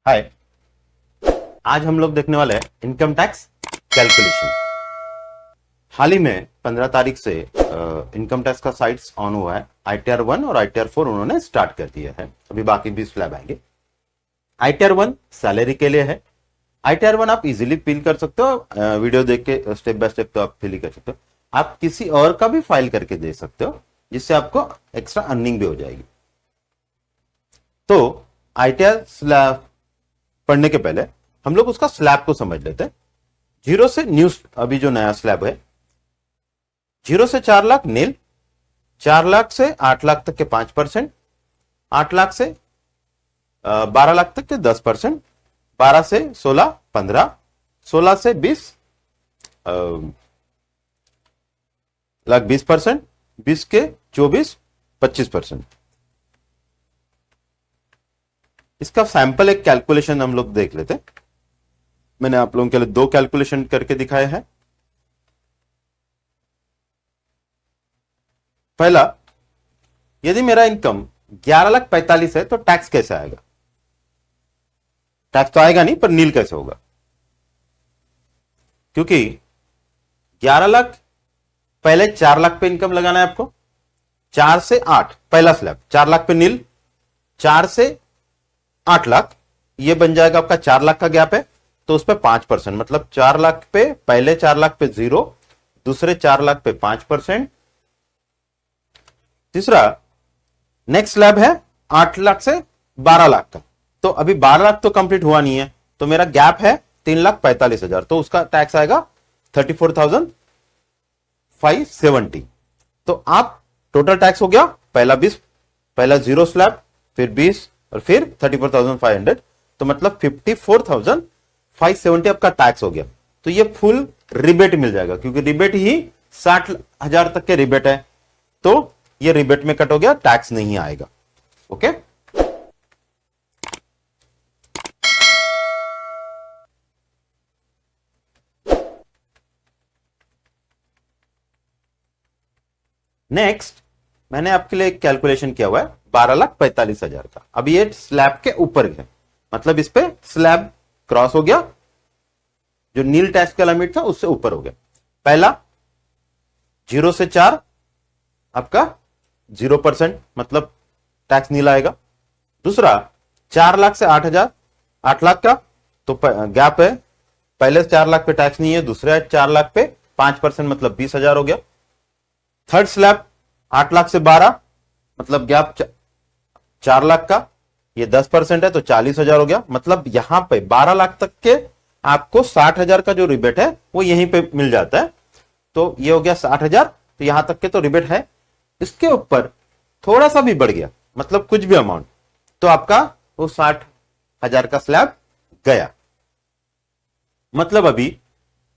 हाय। आज हम लोग देखने वाले हैं इनकम टैक्स कैलकुलेशन। हाल ही में 15 तारीख से इनकम टैक्स का साइट्स ऑन हुआ है। ITR 1 और ITR 4 उन्होंने स्टार्ट कर दिया है। अभी बाकी भी स्लैब आएंगे। ITR 1 सैलरी के लिए है। ITR 1 आप इजीली फिल कर सकते हो, वीडियो देख के स्टेप बाय स्टेप तो आप फिल कर सकते हो। आप किसी और का भी फाइल करके दे सकते हो, जिससे आपको एक्स्ट्रा अर्निंग भी हो जाएगी। तो ITR स्लैब पढ़ने के पहले हम लोग उसका स्लैब को समझ लेते हैं। 0 से न्यू, अभी जो नया स्लैब है, 0 से 4 लाख नील, 4 लाख से 8 लाख तक के 5%, 8 लाख से 12 लाख तक के 10%, 12 से 16 15, 16 से 20 लाख 20%, 20 के 24 25%। इसका सैंपल एक कैलकुलेशन हम लोग देख लेते हैं। मैंने आप लोगों के लिए 2 कैलकुलेशन करके दिखाए हैं। पहला, यदि मेरा इनकम 11,45,000 है तो टैक्स कैसे आएगा? टैक्स तो आएगा नहीं, पर नील कैसे होगा? क्योंकि 11 लाख, पहले 4 लाख पे इनकम लगाना है आपको। 4 से 8 पहला स्लैब, 4 लाख पे नील, 4 से 8 लाख, ये बन जाएगा आपका 4 लाख का गैप है, तो उस पर 5%, मतलब 4 लाख पे, पहले 4 लाख पे 0, दूसरे 4 लाख पे 5%। तीसरा नेक्स्ट स्लैब है 8 लाख से 12 लाख का, तो अभी 12 लाख तो कंप्लीट हुआ नहीं है, तो मेरा गैप है 3,45,000, तो उसका टैक्स आएगा 34,570। तो आप टोटल टैक्स हो गया पहला 20, पहला 0 स्लैब, फिर 20 और फिर 34,500, तो मतलब 54,570 आपका टैक्स हो गया। तो ये फुल रिबेट मिल जाएगा, क्योंकि रिबेट ही 60,000 तक के रिबेट है, तो ये रिबेट में कट हो गया, टैक्स नहीं आएगा। ओके, नेक्स्ट मैंने आपके लिए एक कैलकुलेशन किया हुआ है 12,45,000 का। अब ये स्लैब के ऊपर है, मतलब इस पे स्लैब क्रॉस हो गया, जो नील टैक्स का लिमिट था उससे ऊपर हो गया। पहला 0 से 4 आपका 0%, मतलब टैक्स नील आएगा। दूसरा 4 लाख से 8 लाख का, तो गैप है, पहले 4 लाख पे टैक्स नहीं है, दूसरे 4 लाख पे 5%, मतलब 20,000 हो गया। थर्ड स्लैब 8 लाख से 12, मतलब गैप 4 लाख का, ये 10% है, तो 40,000 हो गया। मतलब यहां पे 12 लाख तक के आपको 60,000 का जो रिबेट है वो यहीं पे मिल जाता है, तो ये हो गया 60,000, तो यहां तक के तो रिबेट है। इसके ऊपर थोड़ा सा भी बढ़ गया, मतलब कुछ भी अमाउंट, तो आपका वो 60,000 का स्लैब गया। मतलब अभी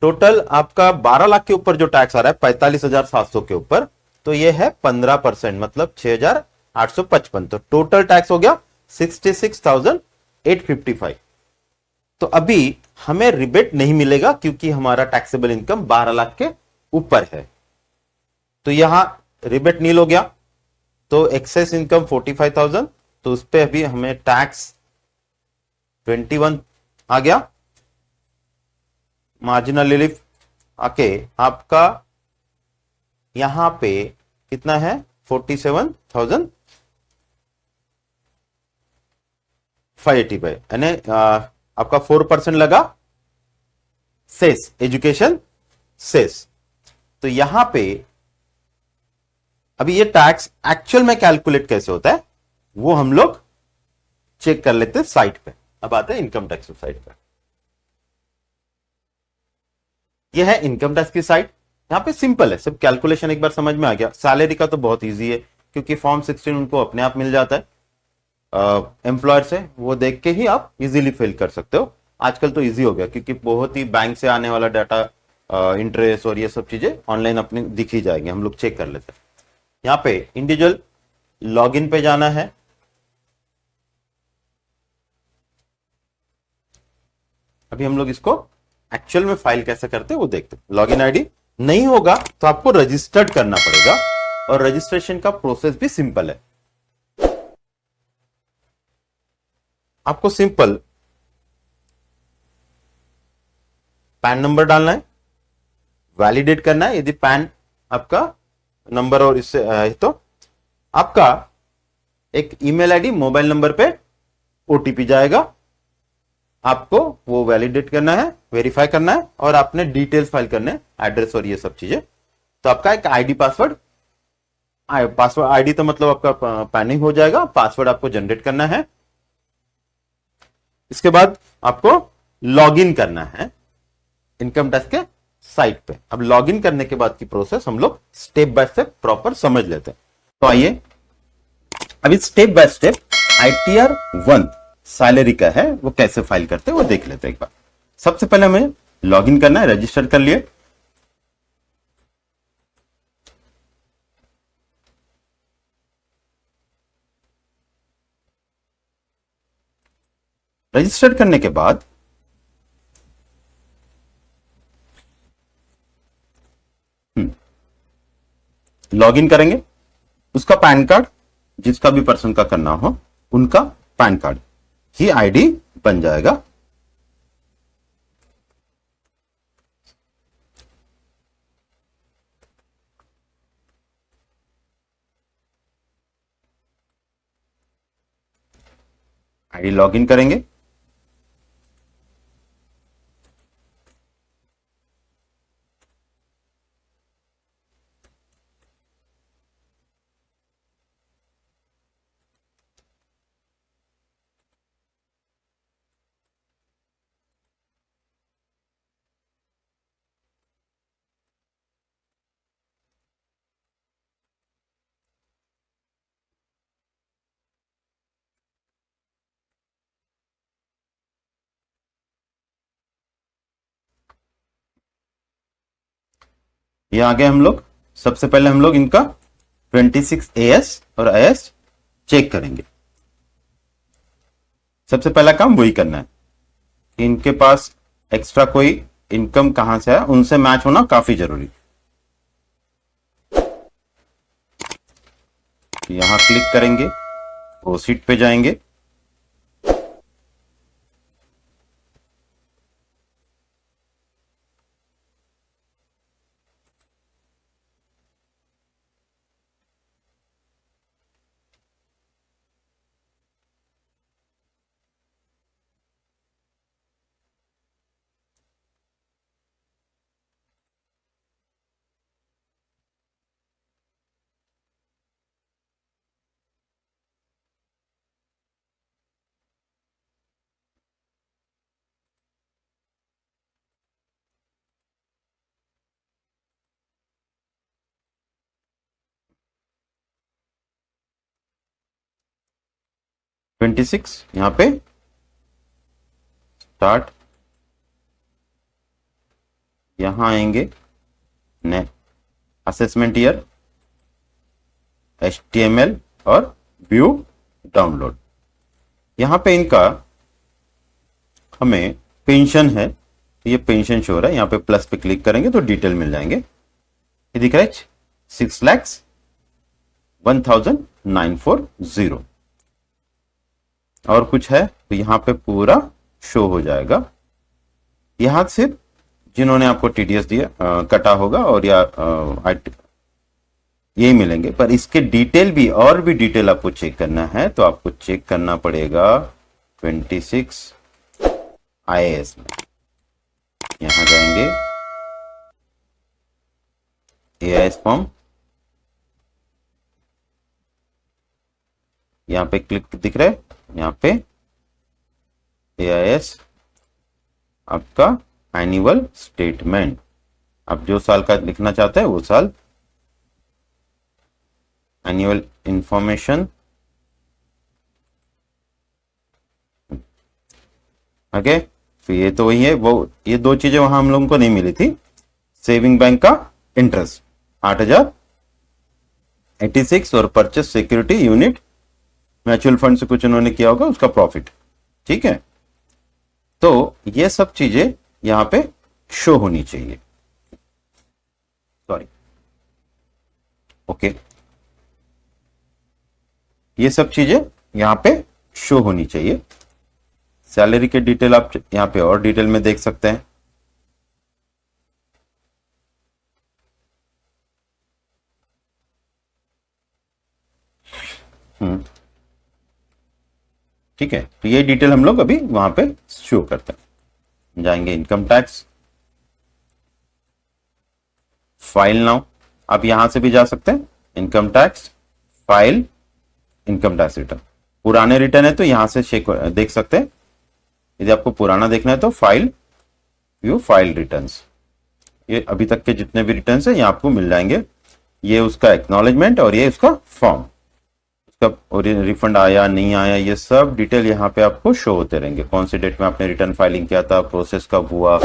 टोटल आपका 12 लाख के ऊपर जो टैक्स आ रहा है 45,700 के ऊपर, तो ये है 15%, मतलब 6,855, तो टोटल टैक्स हो गया 66,855। तो अभी हमें रिबेट नहीं मिलेगा, क्योंकि हमारा टैक्सेबल इनकम 12 लाख के ऊपर है, तो यहां रिबेट नील हो गया। तो एक्सेस इनकम 45,000, तो उस पर अभी हमें टैक्स 21 आ गया। मार्जिनल रिलीफ आके आपका यहां पे कितना है, 47,585, यानी आपका 4% लगा सेस, एजुकेशन सेस। तो यहां पे अभी ये टैक्स एक्चुअल में कैलकुलेट कैसे होता है वो हम लोग चेक कर लेते हैं साइट पे। अब आते हैं इनकम टैक्स साइट पे। ये है इनकम टैक्स की साइट। यहां पे सिंपल है, सब कैलकुलेशन एक बार समझ में आ गया। सैलरी का तो बहुत इजी है, क्योंकि फॉर्म 16 उनको अपने आप मिल जाता है एम्प्लॉयर से, वो देख के ही आप इजीली फिल कर सकते हो। आजकल तो इजी हो गया, क्योंकि बहुत ही बैंक से आने वाला डाटा, इंटरेस्ट और ये सब चीजें ऑनलाइन अपने दिख ही जाएंगे, हम लोग चेक कर लेते हैं। यहां पे इंडिविजुअल लॉगिन पे जाना है। अभी हम लोग इसको एक्चुअल में फाइल कैसे करते हैं वो देखते हैं। लॉगिन आईडी नहीं होगा तो आपको रजिस्टर्ड करना पड़ेगा, और रजिस्ट्रेशन का प्रोसेस भी सिंपल है। आपको सिंपल पैन नंबर डालना है, वैलिडेट करना है। यदि पैन आपका नंबर और इससे तो आपका एक ईमेल आईडी मोबाइल नंबर पे ओटीपी जाएगा, आपको वो वैलिडेट करना है, वेरीफाई करना है और आपने डिटेल्स फाइल करने, एड्रेस और ये सब चीजें। तो आपका एक आईडी पासवर्ड आईडी तो मतलब आपका पैनिंग हो जाएगा, पासवर्ड आपको जनरेट करना है। इसके बाद आपको लॉगिन करना है इनकम टैक्स के साइट पे। अब लॉगिन करने के बाद की प्रोसेस हम लोग स्टेप बाय स्टेप प्रॉपर समझ लेते हैं। तो आइए अभी step by step ITR 1 salary का है वो कैसे फाइल करते हैं वो देख लेते हैं एक बार। सबसे पहले हमें लॉगिन करना है, रजिस्टर कर लिए। रजिस्टर करने के बाद लॉगिन करेंगे, उसका पैन कार्ड, जिसका भी पर्सन का करना हो उनका पैन कार्ड ही आईडी बन जाएगा। आईडी लॉगिन करेंगे, ये आगे हम लोग सबसे पहले हम लोग इनका 26 एएस और आईएस चेक करेंगे। सबसे पहला काम वही करना है कि इनके पास एक्स्ट्रा कोई इनकम कहां से है उनसे मैच होना काफी जरूरी। यहां क्लिक करेंगे, प्रोसीड पे जाएंगे, ट्वेंटी सिक्स यहां पे स्टार्ट, यहां आएंगे असेसमेंट ईयर, HTML और व्यू डाउनलोड। यहां पे इनका हमें पेंशन है तो ये पेंशन शो रहा है, यहां पे प्लस पे क्लिक करेंगे तो डिटेल मिल जाएंगे। ये दिख रहा है 6,01,940। और कुछ है तो यहां पे पूरा शो हो जाएगा। यहां से जिन्होंने आपको टीडीएस दिया कटा होगा और या यही मिलेंगे, पर इसके डिटेल भी और भी डिटेल आपको चेक करना है तो आपको चेक करना पड़ेगा 26 आईएएस में। यहां जाएंगे, एआईएस फॉर्म, यहां पे क्लिक दिख रहा है, यहां पे एआईएस आपका एनुअल स्टेटमेंट, आप जो साल का लिखना चाहते हैं वो साल, एनुअल इंफॉर्मेशन, ओके। फिर ये तो वही है, वो ये दो चीजें वहां हम लोगों को नहीं मिली थी। सेविंग बैंक का इंटरेस्ट 8,086 और purchase security unit mutual fund से कुछ उन्होंने किया होगा उसका प्रॉफिट, ठीक है। तो ये सब चीजें यहां पे शो होनी चाहिए, सॉरी, ओके। ये सब चीजें यहां पे शो होनी चाहिए। सैलरी के डिटेल आप यहां पे और डिटेल में देख सकते हैं। ठीक है, तो ये डिटेल हम लोग अभी वहां पे शो करते हैं। जाएंगे इनकम टैक्स, फाइल नाउ, आप यहां से भी जा सकते हैं, income tax file, income tax return. पुराने रिटर्न है तो यहां से चेक देख सकते हैं। यदि आपको पुराना देखना है तो फाइल, व्यू फाइल रिटर्न्स, ये अभी तक के जितने भी रिटर्न्स है ये आपको मिल जाएंगे। ये उसका एक्नॉलेजमेंट और ये उसका फॉर्म, उसका रिफंड आया नहीं आया ये सब डिटेल यहाँ पे आपको शो होते रहेंगे। कौन सी डेट में आपने रिटर्न फाइलिंग किया था, प्रोसेस कब हुआ,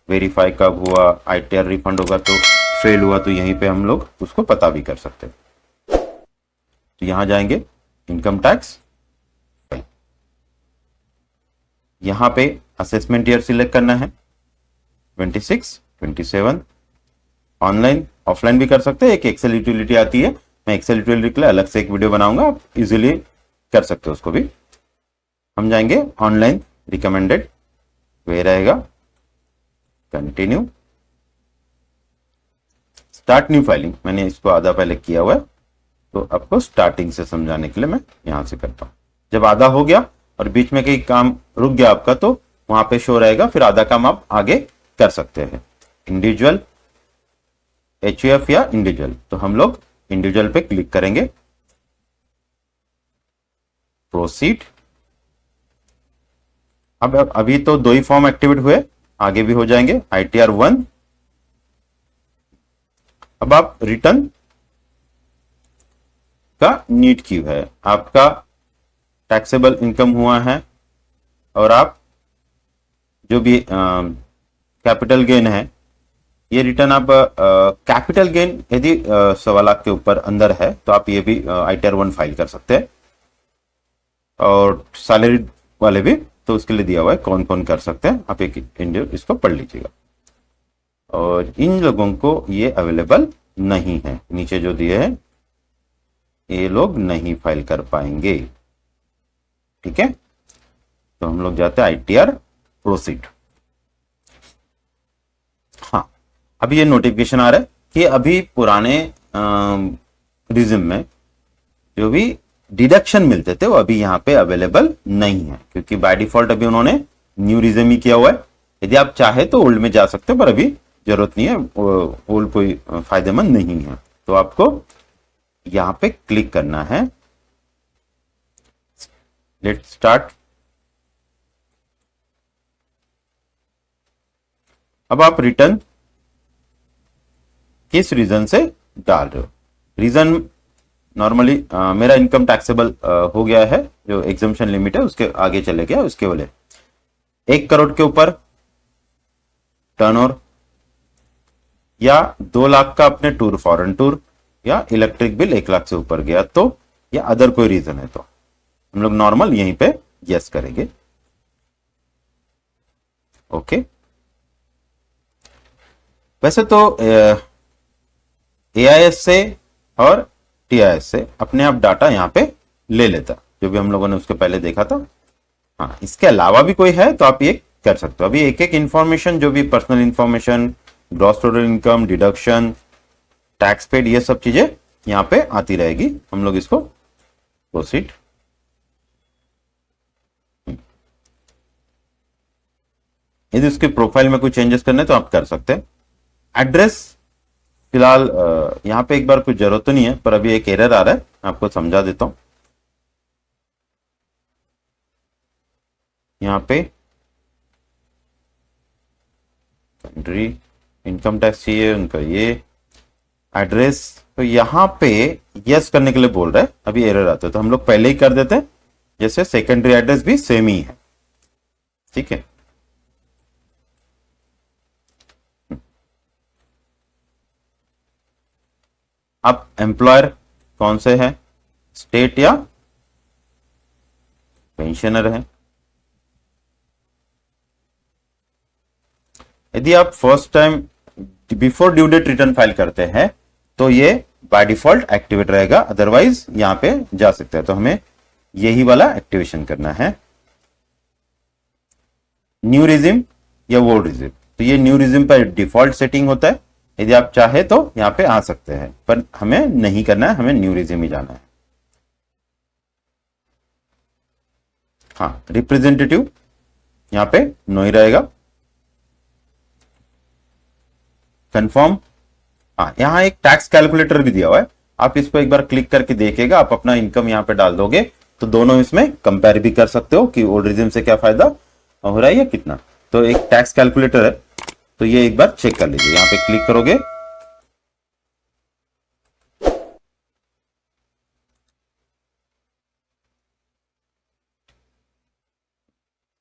वेरीफाई कब हुआ, आईटीआर रिफंड होगा तो फेल हुआ तो यहीं पे हम लोग उसको पता भी कर सकते हैं। तो यहां जाएंगे इनकम टैक्स, यहां पे असेसमेंट ईयर सिलेक्ट करना है 26, 27। ऑनलाइन ऑफलाइन भी कर सकते हैं। एक एक्सेल यूटिलिटी आती है, मैं एक्सेल यूटिलिटी के लिए अलग से एक वीडियो बनाऊंगा, आप इजीली कर सकते हो उसको भी। हम जाएंगे ऑनलाइन रिकमेंडेड, वे रहेगा कंटिन्यू, स्टार्ट न्यू फाइलिंग, मैंने इसको आधा पहले किया हुआ है तो आपको स्टार्टिंग से समझाने के लिए मैं यहां से करता हूं। जब आधा हो गया और बीच में कहीं काम रुक गया आपका तो वहां पे शो रहेगा, फिर आधा काम आप आगे कर सकते हैं। इंडिविजुअल, एचयूएफ या इंडिविजुअल, तो हम लोग इंडिविजुअल पे क्लिक करेंगे, प्रोसीड। अब अभी तो 2 ही फॉर्म एक्टिवेट हुए, आगे भी हो जाएंगे। आईटीआर 1, अब आप रिटर्न का नीड क्यू है, आपका टैक्सेबल इनकम हुआ है और आप जो भी कैपिटल गेन है ये रिटर्न आप कैपिटल गेन यदि 1.25 लाख के ऊपर अंदर है तो आप ये भी आईटीआर 1 फाइल कर सकते हैं। और सैलरी वाले भी तो उसके लिए दिया हुआ है कौन कौन कर सकते हैं, आप एक इसको पढ़ लीजिएगा। और इन लोगों को ये अवेलेबल नहीं है, नीचे जो दिए हैं ये लोग नहीं फाइल कर पाएंगे। ठीक है, तो हम लोग जाते हैं आईटीआर प्रोसीड। हाँ, अभी ये नोटिफिकेशन आ रहा है कि अभी पुराने रिज्यूम में जो भी डिडक्शन मिलते थे वो अभी यहाँ पे अवेलेबल नहीं है, क्योंकि बाय डिफॉल्ट अभी उन्होंने न्यू रिज्यूम ही किया हुआ है। यदि आप चाहे तो ओल्ड में जा सकते हो, पर अभी जरूरत नहीं है, ओल्ड कोई फायदेमंद नहीं है। तो आपको यहां पे क्लिक करना है, लेट्स स्टार्ट। अब आप रिटर्न किस रीजन से डाल रहे हो, रीजन नॉर्मली मेरा इनकम टैक्सेबल हो गया है, जो एग्जम्पशन लिमिट है उसके आगे चले गया, उसके बोले 1 करोड़ के ऊपर टर्नओवर, या 2 लाख का अपने टूर, फॉरेन टूर, या इलेक्ट्रिक बिल 1 लाख से ऊपर गया तो, या अदर कोई रीजन है तो हम लोग नॉर्मल यहीं पे यस करेंगे। ओके, वैसे तो एआईएस से और टीआईएस से अपने आप डाटा यहां पे ले लेता, जो भी हम लोगों ने उसके पहले देखा था। हाँ, इसके अलावा भी कोई है तो आप ये कर सकते हो। अभी एक एक इंफॉर्मेशन, जो भी personal information, gross total income, deduction, tax paid, ये सब चीजें यहां पे आती रहेगी। हम लोग इसको प्रोसीड, यदि उसके प्रोफाइल में कोई चेंजेस करने तो आप कर सकते हैं। एड्रेस फिलहाल यहां पे एक बार कुछ जरूरत तो नहीं है, पर अभी एक एरर आ रहा है, आपको समझा देता हूं। यहां पे कंट्री इनकम टैक्स चाहिए उनका, ये एड्रेस, तो यहां पे यस करने के लिए बोल रहा है, अभी एरर आता है तो हम लोग पहले ही कर देते हैं, जैसे सेकेंडरी एड्रेस भी सेम ही है। ठीक है, अब एम्प्लॉयर कौन से है, स्टेट या पेंशनर है। यदि आप first time before due date return file करते हैं तो ये बाय डिफॉल्ट एक्टिवेट रहेगा, अदरवाइज यहां पे जा सकते हैं। तो हमें यही वाला एक्टिवेशन करना है, न्यू रिज्यूम या वोल्ड रिज्यूम। तो ये न्यू रिज्यूम पर डिफॉल्ट सेटिंग होता है, यदि आप चाहे तो यहां पे आ सकते हैं, पर हमें नहीं करना है, हमें न्यू रिज्यूम ही जाना है। हाँ, रिप्रेजेंटेटिव यहां पे नो ही रहेगा। कंफर्म। हाँ, यहाँ एक टैक्स कैलकुलेटर भी दिया हुआ है, आप इस पर एक बार क्लिक करके देखिएगा, आप अपना इनकम यहाँ पे डाल दोगे तो दोनों इसमें कंपेयर भी कर सकते हो कि ओल्ड रिजिम से क्या फायदा हो रहा है या कितना। तो एक टैक्स कैलकुलेटर है, तो ये एक बार चेक कर लीजिए, यहाँ पे क्लिक करोगे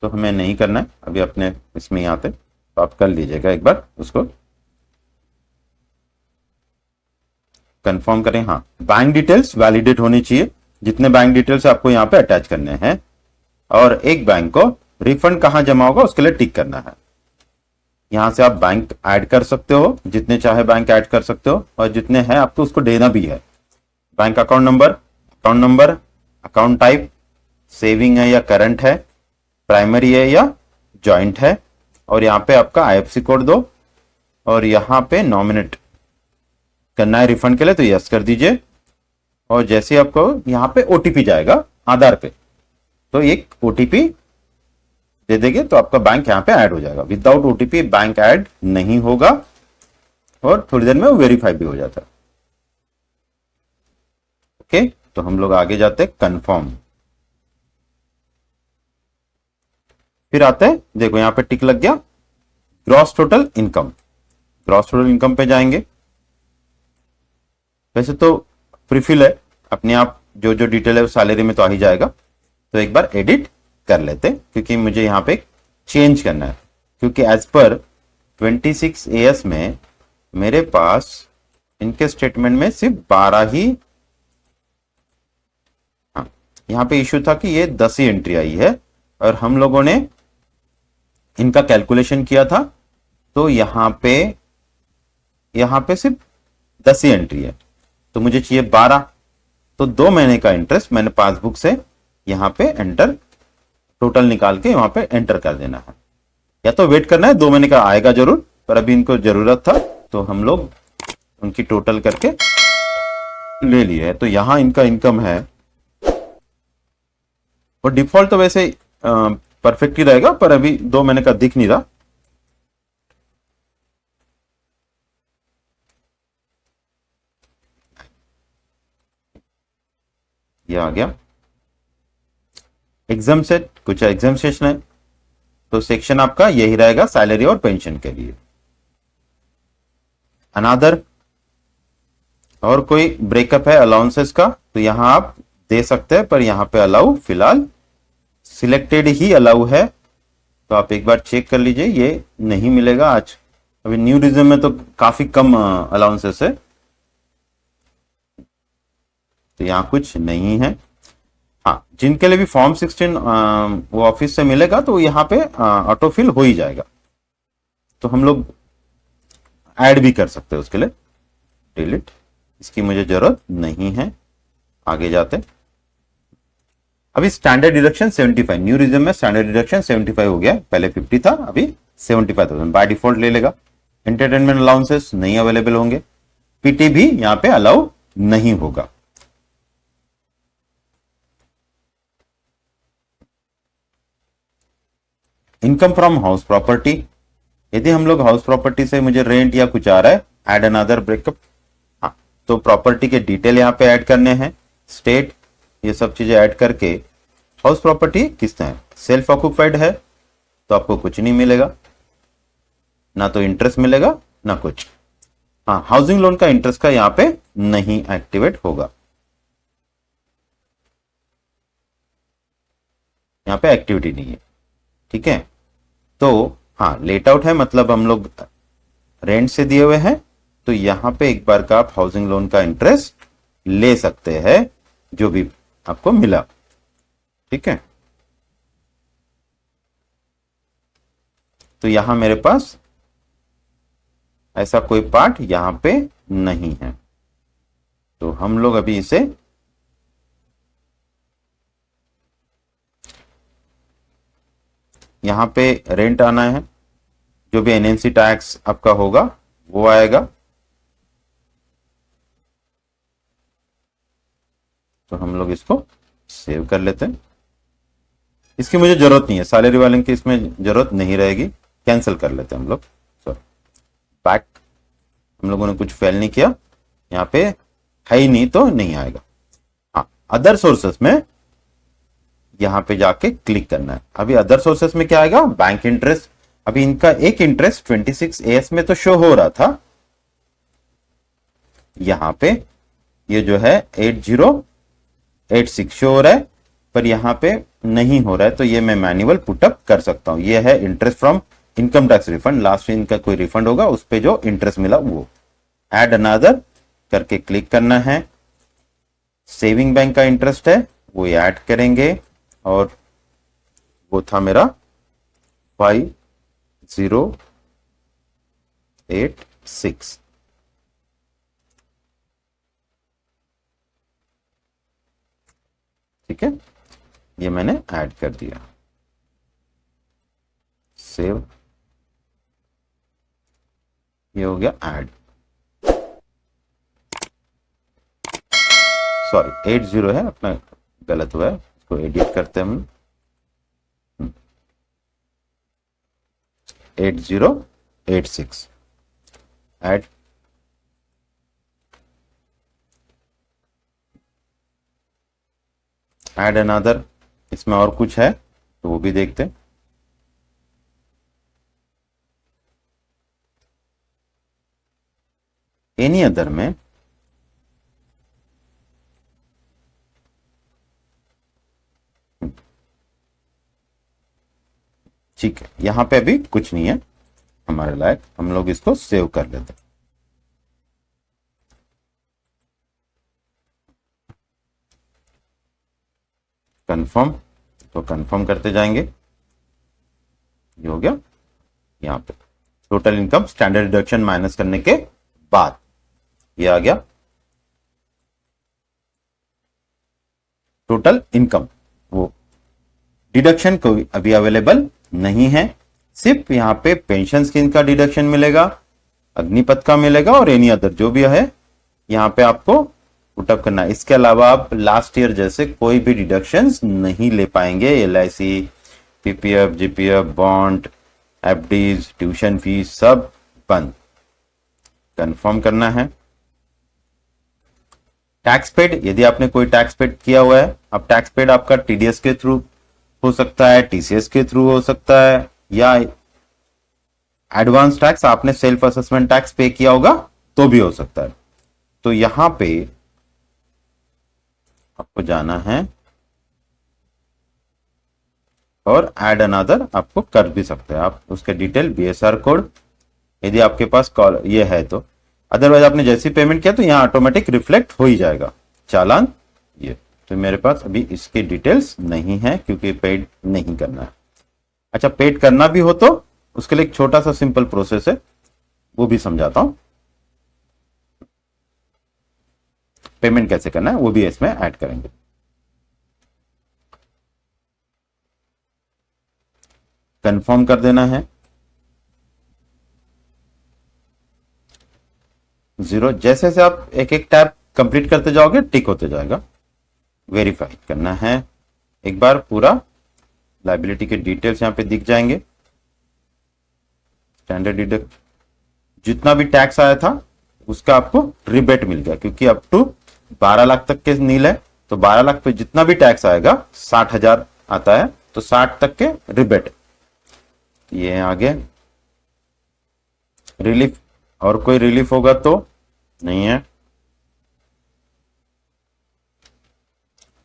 तो हमें नहीं करना है अभी अपने इसमें यहाँ पे, तो आप कर लीजिएगा एक बार उसको कंफर्म करें। हाँ, बैंक डिटेल्स वैलिडेट होनी चाहिए, जितने बैंक डिटेल्स आपको यहाँ पे अटैच करने हैं, और एक बैंक को रिफंड कहां जमा होगा उसके लिए टिक करना है। यहां से आप बैंक ऐड कर सकते हो, जितने चाहे बैंक ऐड कर सकते हो, और जितने हैं आपको उसको देना भी है। Bank account number, account type, saving है या करंट है, प्राइमरी है या जॉइंट है, और यहाँ पे आपका आईएफएससी कोड दो, और यहाँ पे नॉमिनेट करना है रिफंड के लिए तो यस कर दीजिए। और जैसे आपको यहाँ पे ओटीपी जाएगा आधार पे, तो एक ओटीपी दे देंगे तो आपका बैंक यहाँ पे ऐड हो जाएगा। विदाउट ओटीपी बैंक ऐड नहीं होगा, और थोड़ी देर में वो वेरीफाई भी हो जाता है। ओके, तो हम लोग आगे जाते हैं कंफर्म। फिर आते हैं, देखो यहाँ पे टिक लग गया, gross total income. Gross total income पे जाएंगे, वैसे तो प्रीफिल है, अपने आप जो जो डिटेल है वो सैलरी में तो आ ही जाएगा। तो एक बार एडिट कर लेते हैं, क्योंकि मुझे यहाँ पे चेंज करना है, क्योंकि एज पर 26 AS में मेरे पास इनके स्टेटमेंट में सिर्फ 12 ही, हाँ, यहाँ पे इश्यू था कि ये 10 ही एंट्री आई है, और हम लोगों ने इनका कैलकुलेशन किया था तो यहाँ पे सिर्फ 10 ही एंट्री है, तो मुझे चाहिए 12। तो 2 महीने का इंटरेस्ट मैंने पासबुक से यहाँ पे एंटर, टोटल निकाल के वहां पे एंटर कर देना है, या तो वेट करना है, 2 महीने का आएगा जरूर, पर अभी इनको जरूरत था तो हम लोग उनकी टोटल करके ले लिए है। तो यहां इनका इनकम है, और डिफॉल्ट तो वैसे परफेक्ट ही रहेगा, पर अभी 2 महीने का दिख नहीं रहा। ये आ गया एग्जाम सेट, कुछ एग्जामेशन है तो सेक्शन आपका यही रहेगा सैलरी और पेंशन के लिए। अनादर, और कोई ब्रेकअप है अलाउंसेस का तो यहां आप दे सकते हैं, पर यहां पे अलाउ फिलहाल सिलेक्टेड ही अलाउ है, तो आप एक बार चेक कर लीजिए, ये नहीं मिलेगा आज। अभी न्यू रिज्यूम में तो काफी कम अलाउंसेस है, तो यहां कुछ नहीं है। हाँ, जिनके लिए भी फॉर्म 16 वो ऑफिस से मिलेगा तो यहाँ पे ऑटोफिल हो ही जाएगा, तो हम लोग ऐड भी कर सकते हैं उसके लिए। डिलीट, इसकी मुझे जरूरत नहीं है। आगे जाते, अभी स्टैंडर्ड डिडक्शन 75, न्यू रिज्यूम में स्टैंडर्ड डिडक्शन 75 हो गया, पहले 50 था, अभी 75,000 बाय डिफॉल्ट ले लेगा। एंटरटेनमेंट अलाउंसेस नहीं अवेलेबल होंगे, पीटी भी यहाँ पे अलाउ नहीं होगा। इनकम फ्रॉम हाउस प्रॉपर्टी, यदि हम लोग हाउस प्रॉपर्टी से मुझे रेंट या कुछ आ रहा है, ऐड अनदर ब्रेकअप, हाँ, तो प्रॉपर्टी के डिटेल यहाँ पे ऐड करने हैं, स्टेट, ये सब चीजें ऐड करके। हाउस प्रॉपर्टी किसने है, सेल्फ ऑक्यूपाइड है तो आपको कुछ नहीं मिलेगा, ना तो इंटरेस्ट मिलेगा ना कुछ। हाँ, हाउसिंग लोन का इंटरेस्ट का यहाँ पे नहीं एक्टिवेट होगा, यहाँ पे एक्टिविटी नहीं है, ठीक है। तो हाँ, लेट आउट है, मतलब हम लोग रेंट से दिए हुए हैं, तो यहां पे एक बार का आप हाउसिंग लोन का इंटरेस्ट ले सकते हैं जो भी आपको मिला, ठीक है। तो यहां मेरे पास ऐसा कोई पार्ट यहां पे नहीं है, तो हम लोग अभी इसे यहां पे रेंट आना है, जो भी एनएनसी टैक्स आपका होगा वो आएगा, तो हम लोग इसको सेव कर लेते हैं। इसकी मुझे जरूरत नहीं है, सैलरी वाले की इसमें जरूरत नहीं रहेगी, कैंसिल कर लेते हैं हम लोग। सॉरी, बैक, हम लोगों ने कुछ फेल नहीं किया, यहाँ पे है ही नहीं तो नहीं आएगा। हाँ, अदर सोर्सेस में यहां पे जाके क्लिक करना है। अभी अदर सोर्सेस में क्या आएगा, बैंक इंटरेस्ट। अभी इनका एक इंटरेस्ट 26 AS में तो शो हो रहा था, यहां पे ये जो है 8086 शो हो रहा है, पर यहां पे नहीं हो रहा है, तो ये मैं मैन्युअल पुटअप कर सकता हूं। ये है interest from income tax refund, last में इनका कोई रिफंड होगा उस पे जो इंटरेस्ट मिला वो। ऐड अनदर करके क्लिक करना है। सेविंग बैंक का इंटरेस्ट है वो ऐड करेंगे, और वो था मेरा 5086। ठीक है, ये मैंने ऐड कर दिया, सेव, ये हो गया ऐड। सॉरी 80 है अपना, गलत हुआ है, इसको एडिट करते हैं हम। 8086 ऐड, ऐड अनदर, इसमें और कुछ है तो वो भी देखते हैं। एनी अदर में ठीक है, यहां पे अभी कुछ नहीं है हमारे लायक, हम लोग इसको सेव कर लेते हैं। कंफर्म, तो कंफर्म करते जाएंगे, ये हो गया। यहां पे total income standard deduction minus करने के बाद ये आ गया टोटल इनकम। वो डिडक्शन कोई अभी अवेलेबल नहीं है, सिर्फ यहां पे पेंशन स्कीम का डिडक्शन मिलेगा, अग्निपथ का मिलेगा, और एनी अदर जो भी है यहां पे आपको पुटअप करना है। इसके अलावा आप लास्ट ईयर जैसे कोई भी डिडक्शंस नहीं ले पाएंगे। LIC, PPF, GPF, bond, FDs, tuition fees सब बंद। कंफर्म करना है। टैक्स पेड, यदि आपने कोई टैक्स पेड किया हुआ है, अब टैक्स पेड आपका TDS के थ्रू हो सकता है, TCS के थ्रू हो सकता है, या एडवांस टैक्स आपने सेल्फ असेसमेंट टैक्स पे किया होगा तो भी हो सकता है। तो यहां पे आपको जाना है और ऐड अनदर आपको कर भी सकते हैं आप, उसके डिटेल BSR कोड यदि आपके पास कॉल ये है तो, अदरवाइज आपने जैसी पेमेंट किया तो यहां ऑटोमेटिक रिफ्लेक्ट हो ही जाएगा चालान। ये तो मेरे पास अभी इसके डिटेल्स नहीं है क्योंकि पेड नहीं करना है। अच्छा, पेड करना भी हो तो उसके लिए एक छोटा सा सिंपल प्रोसेस है, वो भी समझाता हूं। पेमेंट कैसे करना है वो भी इसमें ऐड करेंगे। कंफर्म कर देना है, 0। जैसे जैसे आप एक एक टैब कंप्लीट करते जाओगे टिक होते जाएगा। वेरीफाई करना है एक बार, पूरा लायबिलिटी के डिटेल्स यहां पे दिख जाएंगे। स्टैंडर्ड डिडक्ट जितना भी टैक्स आया था उसका आपको रिबेट मिल गया, क्योंकि अप टू 12 लाख तक के नील है, तो 12 लाख पे जितना भी टैक्स आएगा 60,000 आता है, तो 60 तक के रिबेट। ये आगे रिलीफ, और कोई रिलीफ होगा तो नहीं है।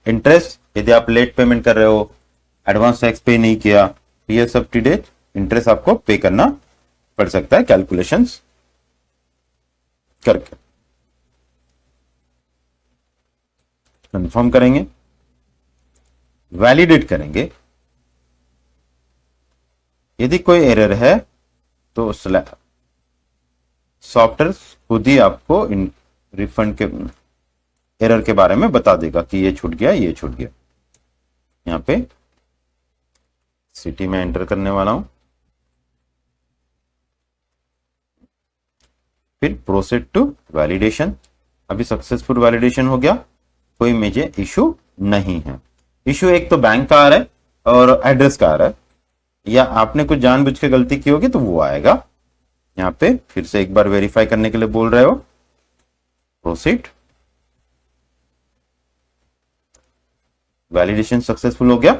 इंटरेस्ट, यदि आप लेट पेमेंट कर रहे हो, एडवांस टैक्स पे नहीं किया, तो ये सब टू डेट इंटरेस्ट आपको पे करना पड़ सकता है कैलकुलेशंस करके। कंफर्म करेंगे, वैलिडेट करेंगे। यदि कोई एरर है तो सॉफ्टवेयर खुद ही आपको रिफंड के एरर के बारे में बता देगा कि ये छूट गया, ये छूट गया। यहां पे सिटी में एंटर करने वाला हूं, फिर प्रोसीड टू वैलिडेशन। अभी सक्सेसफुल वैलिडेशन हो गया, कोई मुझे इशू नहीं है। इशू एक तो बैंक का आ रहा है और एड्रेस का आ रहा है, या आपने कुछ जानबूझ के गलती की होगी तो वो आएगा। यहाँ पे फिर से एक बार वेरीफाई करने के लिए बोल रहे हो, प्रोसीड, वैलिडेशन सक्सेसफुल हो गया,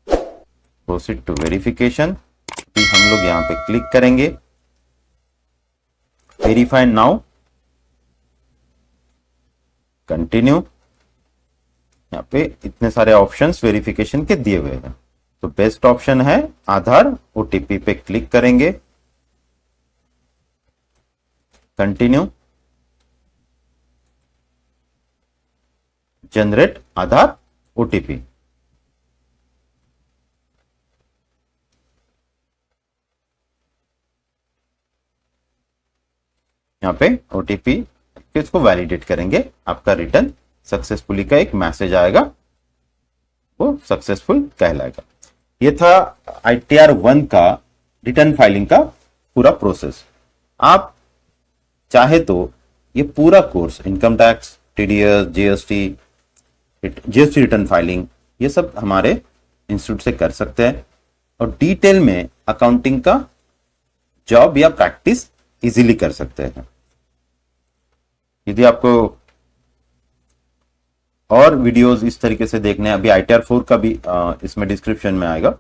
प्रोसीड टू वेरिफिकेशन। हम लोग यहां पे क्लिक करेंगे, वेरीफाई नाउ, कंटिन्यू। यहाँ पे इतने सारे ऑप्शंस वेरिफिकेशन के दिए हुए हैं, तो बेस्ट ऑप्शन है आधार। ओटीपी पे क्लिक करेंगे, कंटिन्यू, जनरेट आधार ओटीपी। यहाँ पे ओटीपी इसको वैलिडेट करेंगे, आपका रिटर्न सक्सेसफुली का एक मैसेज आएगा, वो सक्सेसफुल कहलाएगा। ये था ITR-1 का रिटर्न फाइलिंग का पूरा प्रोसेस। आप चाहे तो ये पूरा course income tax, TDS, GST return filing, ये सब हमारे इंस्टीट्यूट से कर सकते हैं और डिटेल में अकाउंटिंग का जॉब या प्रैक्टिस इजीली कर सकते हैं। यदि आपको और वीडियोस इस तरीके से देखने हैं, अभी ITR-4 का भी इसमें डिस्क्रिप्शन में आएगा।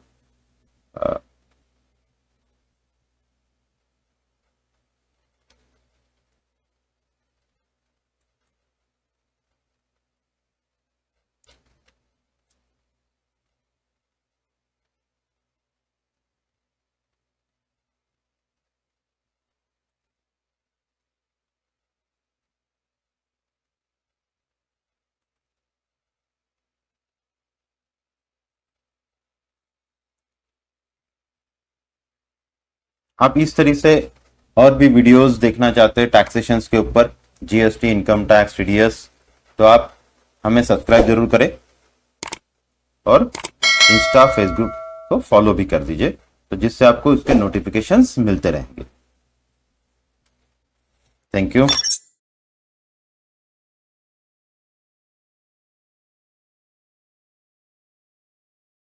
आप इस तरीके से और भी वीडियोस देखना चाहते हैं टैक्सेशंस के ऊपर, जीएसटी, इनकम टैक्स, TDS, तो आप हमें सब्सक्राइब जरूर करें और इंस्टा, फेसबुक को फॉलो भी कर दीजिए, तो जिससे आपको उसके नोटिफिकेशंस मिलते रहेंगे। Thank you.